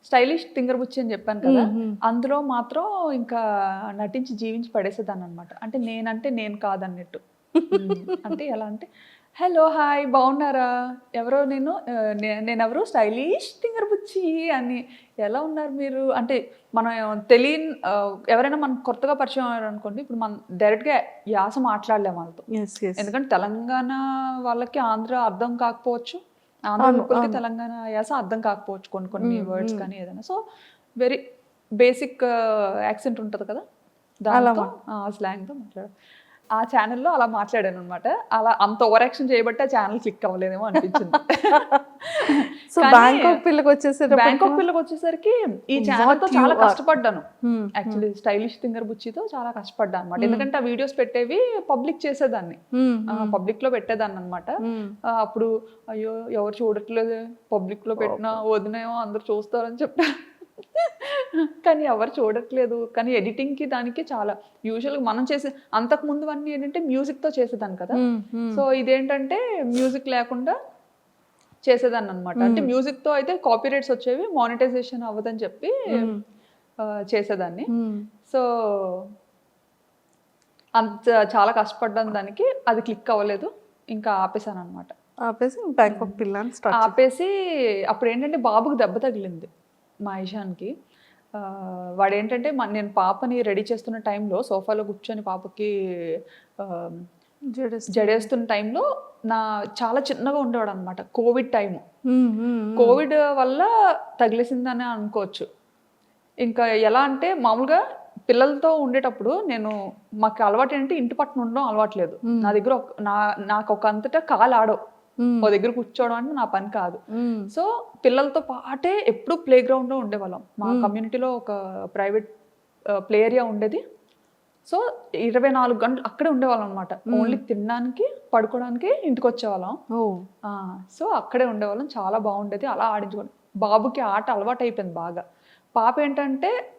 స్టైలిష్ తింగర్ బుచ్చి అని చెప్పాను కదా, అందులో మాత్రం ఇంకా నటించి జీవించి పడేసేదాన్ని అనమాట. అంటే నేనంటే నేను కాదన్నట్టు. అంటే ఎలా అంటే, హలో హాయ్ బాగున్నారా, ఎవరో నేనెవరు స్టైలిష్ తింగర్ బుచ్చి అని, ఎలా ఉన్నారు మీరు అంటే మనం తెలియని ఎవరైనా మనకు కొత్తగా పరిచయం అయ్యారు అనుకోండి, ఇప్పుడు మనం డైరెక్ట్గా యాస మాట్లాడలేము వాళ్ళతో. ఎందుకంటే తెలంగాణ వాళ్ళకి ఆంధ్ర అర్థం కాకపోవచ్చు, ఆంధ్ర పీపుల్కి తెలంగాణ యాస అర్థం కాకపోవచ్చు కొన్ని వర్డ్స్ కానీ ఏదైనా. సో వెరీ బేసిక్ యాక్సెంట్ ఉంటుంది కదా, దాంతో స్లాంగ్తో మాట్లాడారు. ఆ ఛానల్లో అలా మాట్లాడాను అనమాట. అలా అంత ఓవర్ యాక్షన్ చేయబట్టి ఆ ఛానల్ క్లిక్ అవ్వలేదేమో అనిపించింది. సో బ్యాంకాక్ పిల్లకి వచ్చేసరికి ఈ ఛానల్తో చాలా కష్టపడ్డాను. యాక్చువల్లీ స్టైలిష్ థింగర్ బుచ్చితో చాలా కష్టపడ్డాను అనమాట. ఎందుకంటే ఆ వీడియోస్ పెట్టేవి పబ్లిక్ చేసేదాన్ని, పబ్లిక్ లో పెట్టేదాన్ని అనమాట. అప్పుడు అయ్యో ఎవరు చూడట్లేదు, పబ్లిక్ లో పెట్టినా వదినేమో అందరు చూస్తారని చెప్పారు. కానీ ఎవరు చూడట్లేదు. కానీ ఎడిటింగ్కి దానికి చాలా యూజువల్గా మనం చేసే అంతకు ముందు అన్నీ ఏంటంటే మ్యూజిక్తో చేసేదాన్ని కదా, సో ఇదేంటంటే మ్యూజిక్ లేకుండా చేసేదాన్ని అనమాట. అంటే మ్యూజిక్తో అయితే కాపీరైట్స్ వచ్చేవి, మానిటైజేషన్ అవ్వదని చెప్పి చేసేదాన్ని. సో అంత చాలా కష్టపడ్డాను దానికి, అది క్లిక్ అవ్వలేదు, ఇంకా ఆపేసాను అనమాట. ఆపేసి బ్యాంకాక్ పిల్ల ఆపేసి అప్పుడు ఏంటంటే బాబుకి దెబ్బ తగిలింది మా ఇషాన్కి. వాడేంటంటే నేను పాపని రెడీ చేస్తున్న టైంలో సోఫాలో కూర్చొని పాపకి జడేస్తున్న టైంలో చాలా చిన్నగా ఉండేవాడు అనమాట. కోవిడ్ టైము, కోవిడ్ వల్ల తగిలేసిందని అనుకోవచ్చు. ఇంకా ఎలా అంటే మామూలుగా పిల్లలతో ఉండేటప్పుడు మాకు అలవాటు ఏంటంటే ఇంటి పట్టున ఉండడం అలవాట్లేదు. నా దగ్గర నాకు ఒక అంతటా కాలు ఆడవు, ఓ దగ్గర కూర్చోవడం అంటే నా పని కాదు. సో పిల్లలతో పాటే ఎప్పుడు ప్లే గ్రౌండ్లో ఉండేవాళ్ళం. మా కమ్యూనిటీలో ఒక ప్రైవేట్ ప్లే ఏరియా ఉండేది. సో 24 గంటలు అక్కడే ఉండేవాళ్ళం అనమాట. ఓన్లీ తినడానికి, పడుకోవడానికి ఇంటికి వచ్చేవాళ్ళం. సో అక్కడే ఉండేవాళ్ళం, చాలా బాగుండేది. అలా ఆడించుకోండి. బాబుకి ఆట అలవాటు అయిపోయింది బాగా. పాప ఏంటంటే